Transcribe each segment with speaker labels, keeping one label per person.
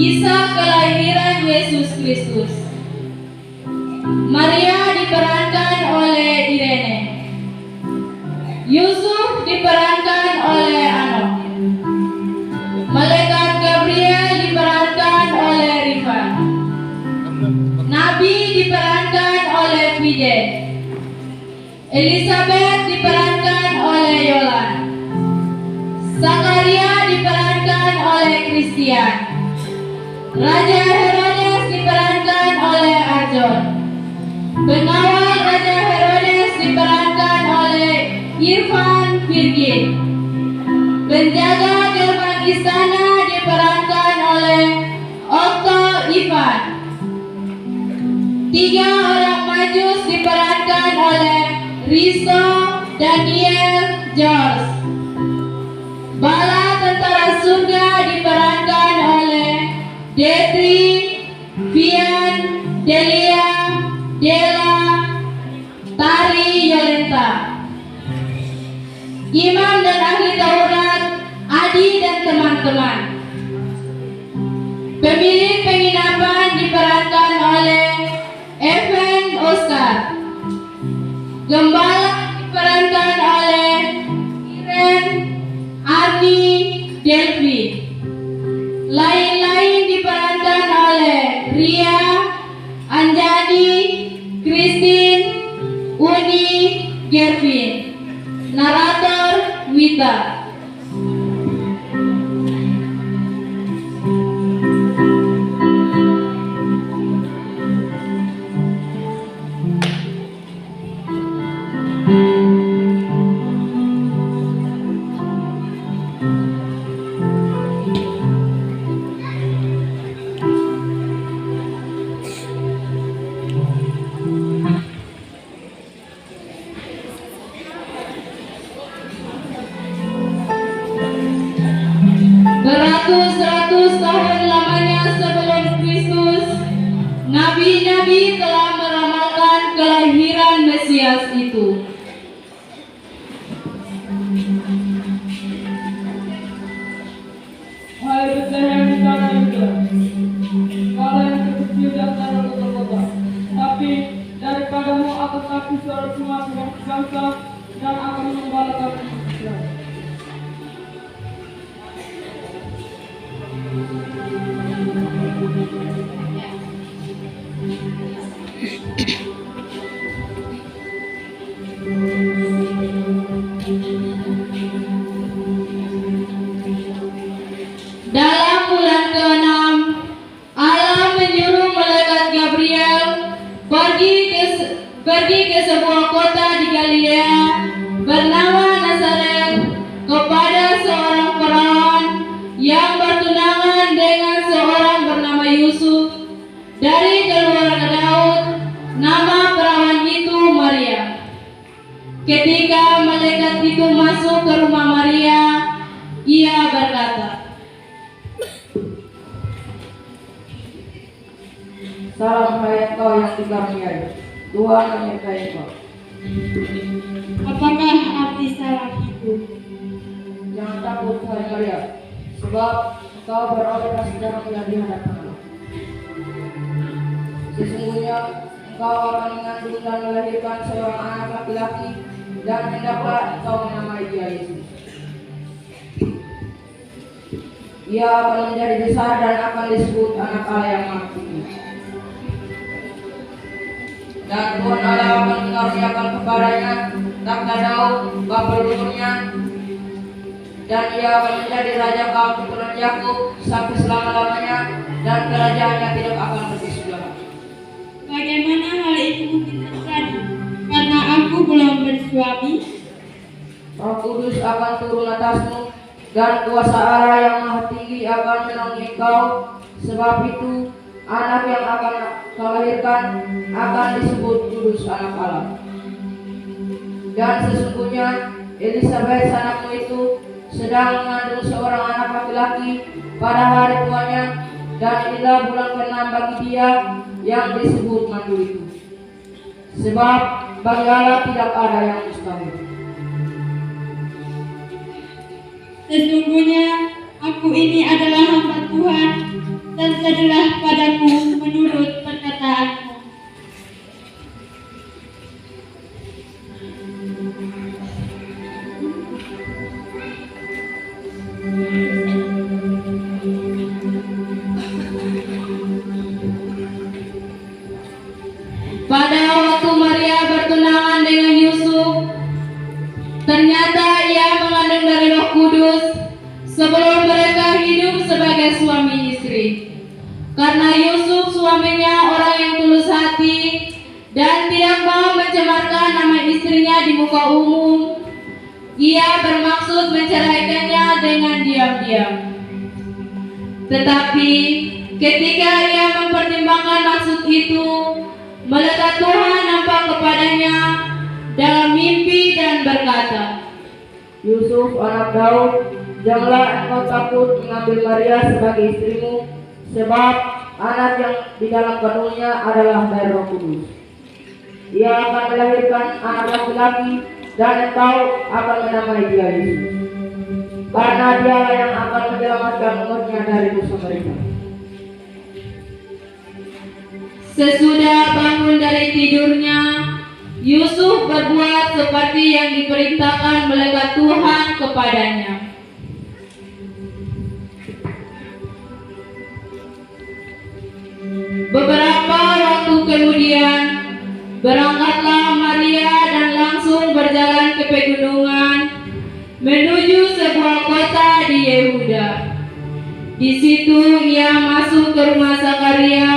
Speaker 1: Kisah kelahiran Yesus Kristus. Maria diperankan oleh Irene. Yusuf diperankan oleh Anok. Malaikat Gabriel diperankan oleh Rifan. Nabi diperankan oleh Fiden. Elizabeth diperankan oleh Yolan. Zakaria diperankan oleh Christian. Raja Herodes diperankan oleh Arjon. Pengawal Raja Herodes diperankan oleh Irfan Virgin. Penjaga gerbang istana diperankan oleh Otto Ivan. 3 orang majus diperankan oleh Rizzo, Daniel, George. Bala tentara surga diperankan oleh Detri, Vian, Delia, Dela, Tari, Yolenta. Imam dan ahli Taurat, Adi dan teman-teman. Pemilik penginapan diperankan oleh Evan Oscar. Gembala diperankan oleh Iren, Arni, Delvi. Lain-lain diperankan oleh Ria, Anjani, Christine, Uni, Gervin. Narator Wita. Beratus-ratus tahun lamanya sebelum Kristus, nabi-nabi telah meramalkan kelahiran Mesias itu.
Speaker 2: Hai Bethlehem di tanah Yuda, kalian terkecil di antara kota-kota, tapi daripadamu akan kaki suara semua bangsa dan akan mengembalakan Israel.
Speaker 1: Dalam bulan ke-6, Allah menyuruh malaikat Gabriel pergi ke sebuah kota di Galilea bernama Nazaret kepada seorang perawan yang bertunangan dengan seorang bernama Yusuf dari keluarga Daud. Nama perawan itu Maria. Ketika malaikat itu masuk ke rumah Maria, ia berkata,
Speaker 2: Salam hai engkau yang dikaruniai, Tuhan menyertai engkau.
Speaker 3: Apakah arti salam itu?
Speaker 2: Jangan takut hai Maria, sebab engkau beroleh kasih karunia di hadapan Allah. Sesungguhnya engkau akan mengandung dan melahirkan seorang anak laki-laki, dan hendaklah engkau menamai dia Yesus. Ia akan menjadi besar dan akan disebut anak Allah yang Maha Tinggi. Dan Tuhan Allah akan mengaruniakan kepadanya takhta Daud bapa leluhurnya, dan ia akan menjadi raja kaum keturunan Yakub sampai selama-lamanya, dan kerajaannya tidak akan berkesudahan.
Speaker 3: Bagaimana hal itu mungkin terjadi? Karena aku belum bersuami.
Speaker 2: Roh Kudus akan turun atasmu, dan kuasa Allah yang Maha Tinggi akan menaungi engkau. Sebab itu anak yang akan kau lahirkan akan disebut kudus anak Allah. Dan sesungguhnya Elizabeth anakmu itu sedang mengandung seorang anak laki-laki pada hari tuanya, dan inilah bulan ke-6 bagi dia yang disebut mandu itu. Sebab bagi Allah tidak ada yang mustahil.
Speaker 3: Sesungguhnya aku ini adalah hamba Tuhan, terjadilah padaku menurut perkataanmu.
Speaker 1: Pada waktu Maria bertunangan dengan Yusuf, ternyata ia mengandung dari Roh Kudus sebelum mereka hidup sebagai suami istri. Karena Yusuf suaminya orang yang tulus hati dan tidak mau mencemarkan nama istrinya di muka umum, ia bermaksud menceraikannya dengan diam-diam. Tetapi ketika ia mempertimbangkan maksud itu, malaikat Tuhan nampak kepadanya dalam mimpi dan berkata,
Speaker 2: Yusuf anak Daud, janganlah engkau takut mengambil Maria sebagai istrimu, sebab anak yang di dalam kandungnya adalah dari Roh Kudus. Ia akan melahirkan anak laki-laki dan engkau akan menamai dia Yesus, karena dialah yang akan menyelamatkan umatnya dari dosa mereka.
Speaker 1: Sesudah bangun dari tidurnya, Yusuf berbuat seperti yang diperintahkan malaikat Tuhan kepadanya. Beberapa waktu kemudian, berangkatlah Maria dan langsung berjalan ke pegunungan menuju sebuah kota di Yehuda. Di situ ia masuk ke rumah Zakaria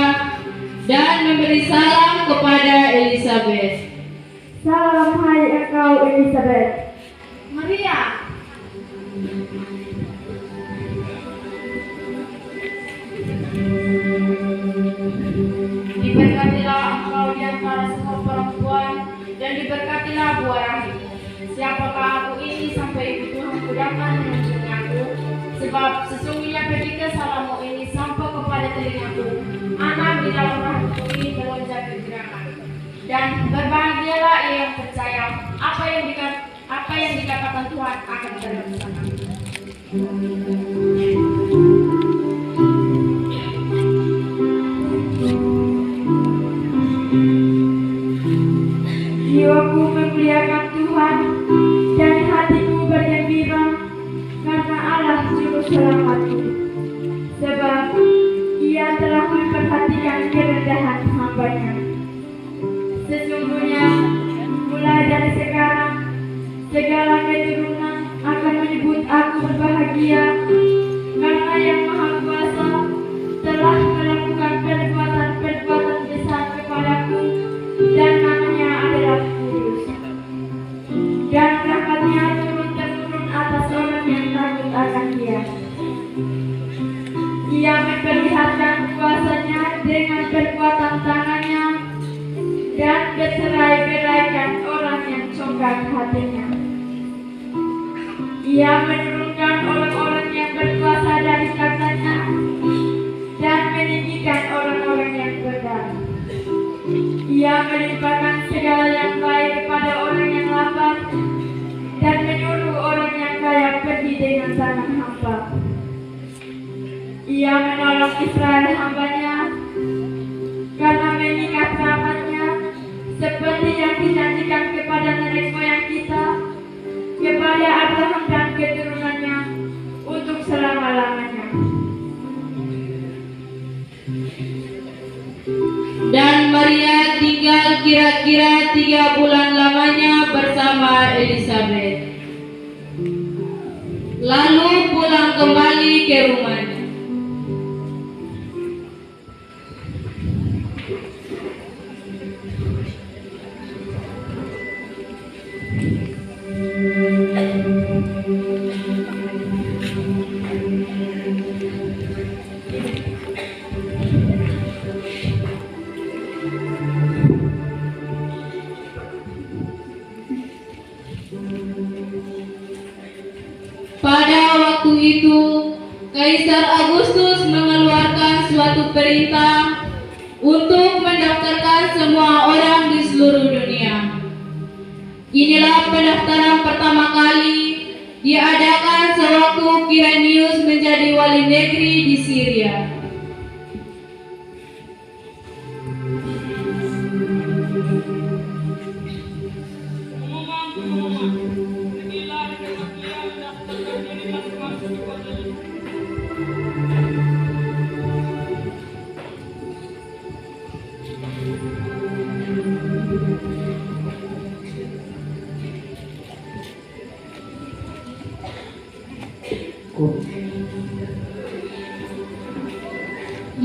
Speaker 1: dan memberi salam kepada Elisabet.
Speaker 4: Salam hai engkau Elisabet.
Speaker 1: Maria, diberkatilah engkau di antara semua perempuan dan diberkatilah buah rahimmu. Siapakah aku ini sampai ibu Tuhanku datang mengunjungi aku? Sebab sesungguhnya ketika salammu ini sampai kepada telingaku, anak di dalam rahimku ini melonjak kegerakan. Dan berbahagialah ia yang percaya apa yang dikatakan Tuhan akan terlaksana.
Speaker 4: Jiwaku memuliakan Tuhan dan hatiku bergembira karena Allah juru selamatku. Sebab ia telah memperhatikan kerendahan hamba-Nya. Sesungguhnya mulai dari sekarang segala keturunan akan menyebut aku berbahagia, karena Yang Maha Kuasa telah melakukan perbuatan-perbuatan besar kepadaku dan namanya adalah kudus. Dan rahmat-Nya turun-temurun atas orang yang takut akan Dia. Ia memperlihatkan kuasa-Nya dengan perbuatan tangan-Nya dan bercerai-beraikan orang yang congkak hatinya. Ia menurunkan orang-orang yang berkuasa dari tahtanya dan meninggikan orang-orang yang berdari. Ia melimpahkan segala yang baik kepada orang yang lapar dan menyuruh orang yang kaya pergi dengan tangan hampa. Ia menolong Israel hamba-Nya karena mengingat rahmat-Nya seperti yang dijanjikan kepada nenek moyang kita, kepada Abraham dan keturunannya untuk selama-lamanya.
Speaker 1: Dan Maria tinggal kira-kira 3 bulan lamanya bersama Elisabet, lalu pulang kembali ke rumahnya. Pada waktu itu, Kaisar Agustus mengeluarkan suatu perintah untuk mendaftarkan semua orang di seluruh dunia. Inilah pendaftaran pertama kali diadakan sewaktu Quirinius menjadi wali negeri di Syria.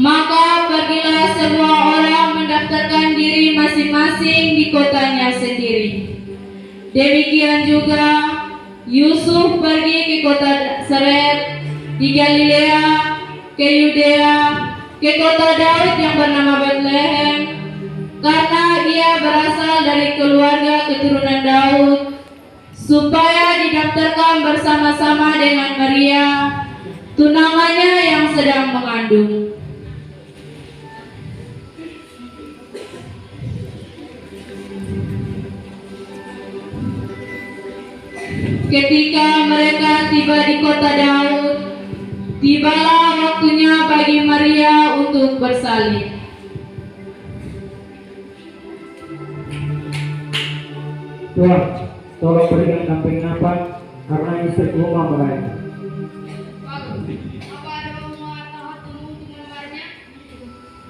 Speaker 1: Maka pergilah semua orang mendaftarkan diri masing-masing di kotanya sendiri. Demikian juga Yusuf pergi ke kota Nazaret di Galilea, ke Yudea, ke kota Daud yang bernama Bethlehem, karena ia berasal dari keluarga keturunan Daud, supaya didaftarkan bersama-sama dengan Maria, tunangannya yang sedang mengandung. Ketika mereka tiba di kota Daud, tibalah waktunya bagi Maria untuk bersalin.
Speaker 5: Tuhan, tolong berikan kami penginapan karena istriku mau melahirkan.
Speaker 1: Apa ada mau atau hatimu untuk melamarnya?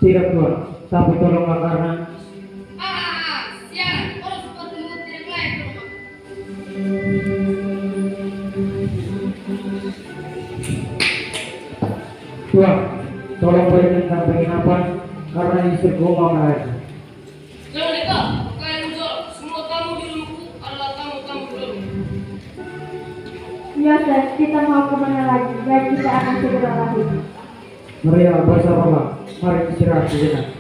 Speaker 5: Tidak Tuhan, tapi tolonglah karena
Speaker 1: Sialan, orang sepertimu tidak layak ke rumah.
Speaker 5: Tuhan, tolong berikan kami penginapan karena istriku mau melahirkan.
Speaker 1: Jangan dekat, kalian menjual. Semua kamu di rumahku adalah kamu dulu.
Speaker 4: Yosef, kita mau kemana lagi? Dan kita akan segera lahir.
Speaker 5: Maria, bersabarlah, mari istirahat sejenak.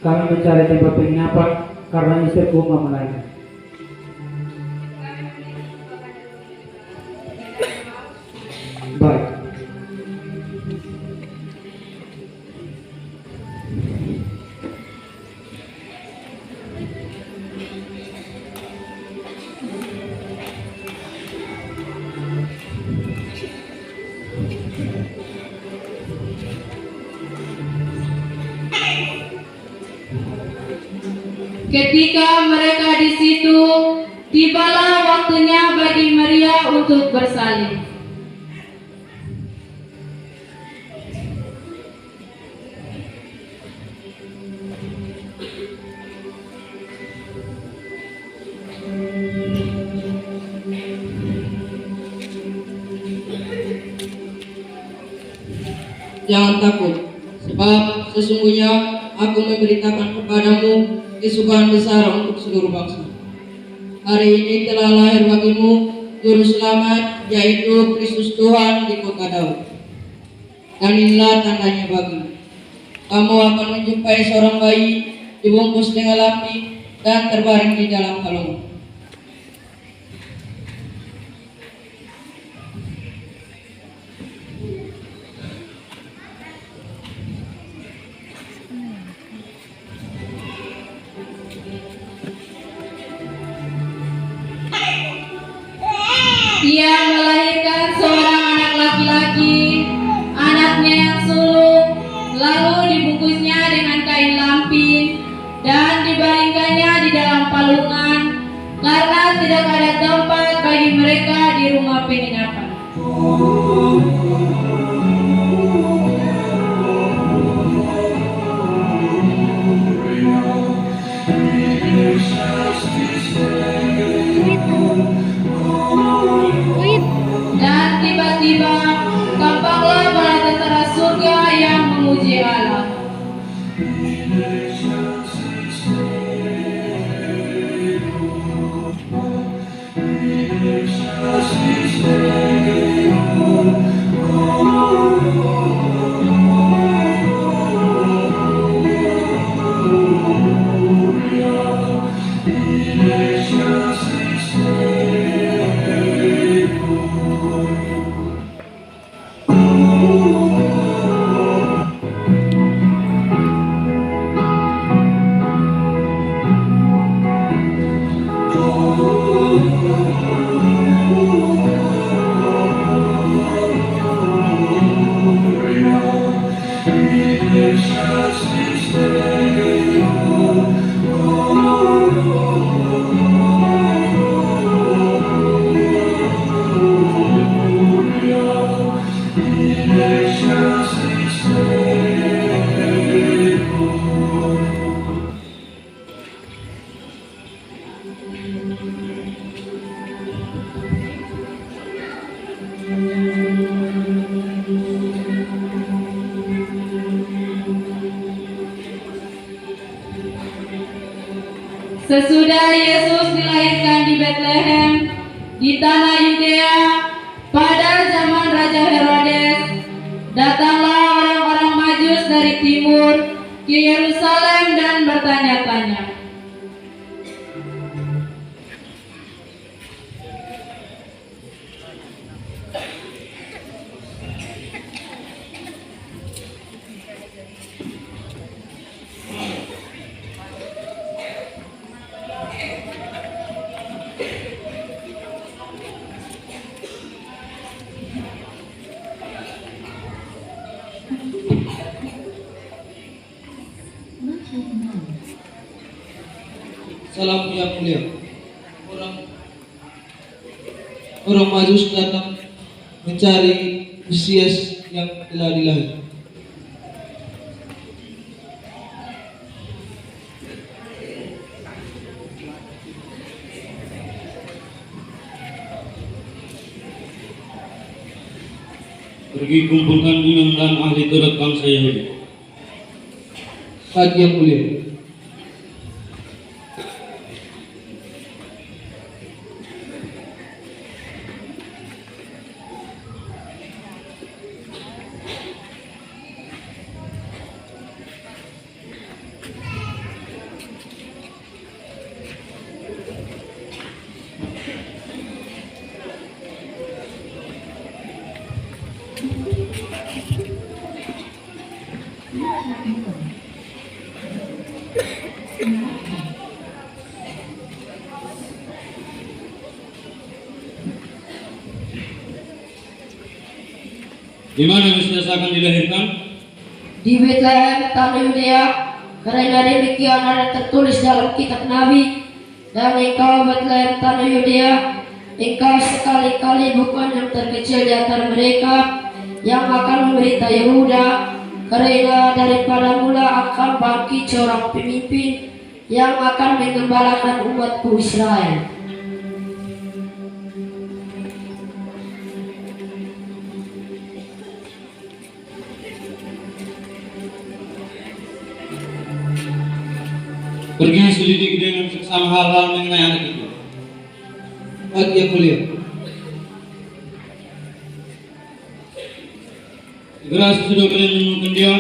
Speaker 5: Kami mencari tempat penginapan karena istriku mau melahirkan. Baik.
Speaker 1: Ketika mereka di situ, tibalah waktunya bagi Maria untuk bersalin.
Speaker 2: Jangan takut, sebab sesungguhnya aku memberitakan kepadamu kesukaan besar untuk seluruh bangsa. Hari ini telah lahir bagimu Juru Selamat, yaitu Kristus Tuhan di kota Daud. Dan inilah tandanya bagimu. Kamu akan menjumpai seorang bayi dibungkus dengan lapis dan terbaring di dalam kalung.
Speaker 1: Ia melahirkan seorang anak laki-laki, anaknya yang sulung, lalu dibungkusnya dengan kain lampin dan dibaringkannya di dalam palungan, karena tidak ada tempat bagi mereka di rumah penginapan. Dan tiba-tiba tampaklah bala tentara surga yang memuji Allah. Sesudah Yesus dilahirkan di Bethlehem di tanah Yudea pada zaman Raja Herodes, datanglah orang-orang Majus dari timur ke Yerusalem dan bertanya-tanya,
Speaker 6: Salam yang mulia. Orang Majus datang mencari Mesias yang telah dilahirkan.
Speaker 7: Pergi kumpulkan imam dan ahli Taurat bangsa Yahudi.
Speaker 6: Saat yang mulia.
Speaker 7: Di mana Mesias akan dilahirkan?
Speaker 2: Di Bethlehem, tanah Yudea, karena demikian ada tertulis dalam kitab Nabi, dan engkau Bethlehem, tanah Yudea, engkau sekali-kali bukan yang terkecil di antara mereka yang akan memerintah Yehuda, karena daripada mula akan bangkit seorang pemimpin yang akan menggembalakan umatku Israel.
Speaker 7: Pergi selidiki dengan seksama hal-hal mengenai anak itu.
Speaker 6: Saat yang mulia.
Speaker 7: Segera sesudah kalian menemukan dia,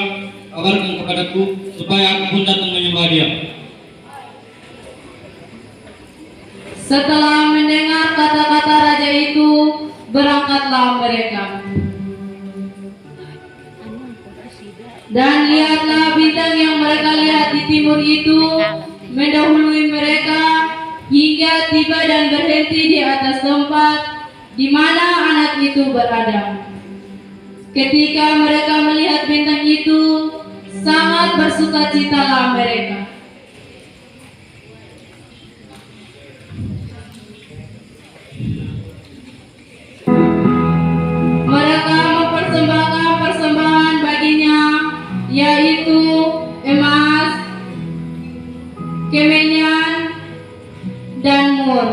Speaker 7: kabarkan kepadaku supaya aku pun datang menyembah dia.
Speaker 1: setelah mendengar kata-kata raja itu, berangkatlah mereka. Dan lihatlah bintang yang mereka lihat di timur itu mendahului mereka hingga tiba dan berhenti di atas tempat di mana anak itu berada. Ketika mereka melihat bintang itu, sangat bersukacitalah mereka. Mereka mempersembahkan persembahan baginya, yaitu emas, kemenyan, dan mur.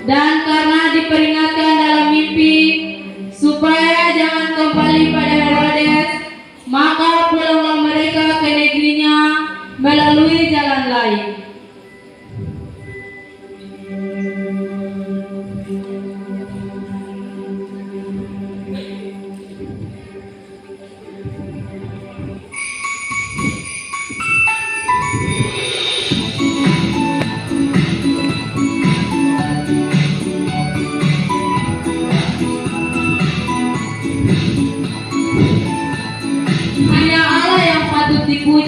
Speaker 1: Dan karena diperingatkan dalam mimpi supaya jangan kembali pada Herodes, maka pulanglah mereka ke negerinya melalui jalan lain.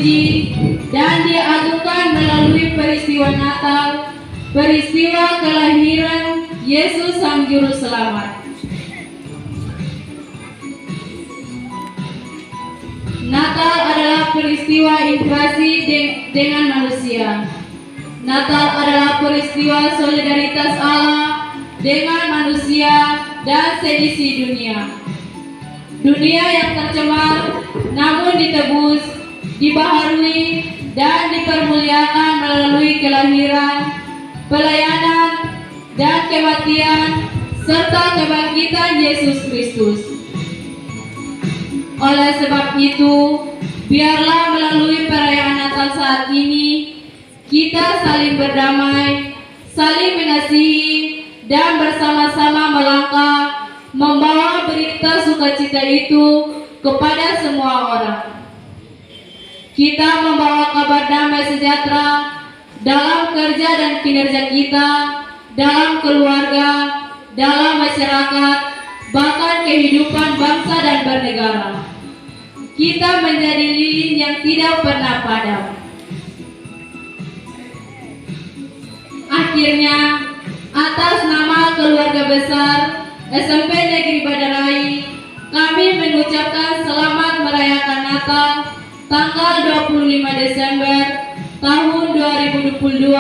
Speaker 1: dipuji dan diagungkan melalui peristiwa Natal, peristiwa kelahiran Yesus Sang Juru Selamat. Natal adalah peristiwa interaksi dengan manusia. Natal adalah peristiwa solidaritas Allah dengan manusia dan seisi dunia. Dunia yang tercemar namun ditebus, dibaharui, dan dipermuliakan melalui kelahiran, pelayanan, dan kematian, serta kebangkitan Yesus Kristus. Oleh sebab itu, biarlah melalui perayaan Natal saat ini, kita saling berdamai, saling mengasihi, dan bersama-sama melangkah, membawa berita sukacita itu kepada semua orang. Kita membawa kabar damai sejahtera dalam kerja dan kinerja kita, dalam keluarga, dalam masyarakat, bahkan kehidupan bangsa dan bernegara. Kita menjadi lilin yang tidak pernah padam. Akhirnya, atas nama keluarga besar SMP Negeri Badarai, kami mengucapkan selamat merayakan Natal tanggal 25 Desember tahun 2022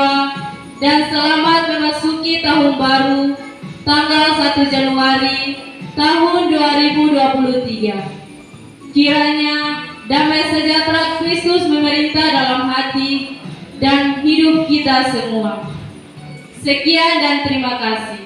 Speaker 1: dan selamat memasuki tahun baru tanggal 1 Januari tahun 2023. Kiranya damai sejahtera Kristus memerintah dalam hati dan hidup kita semua. Sekian dan terima kasih.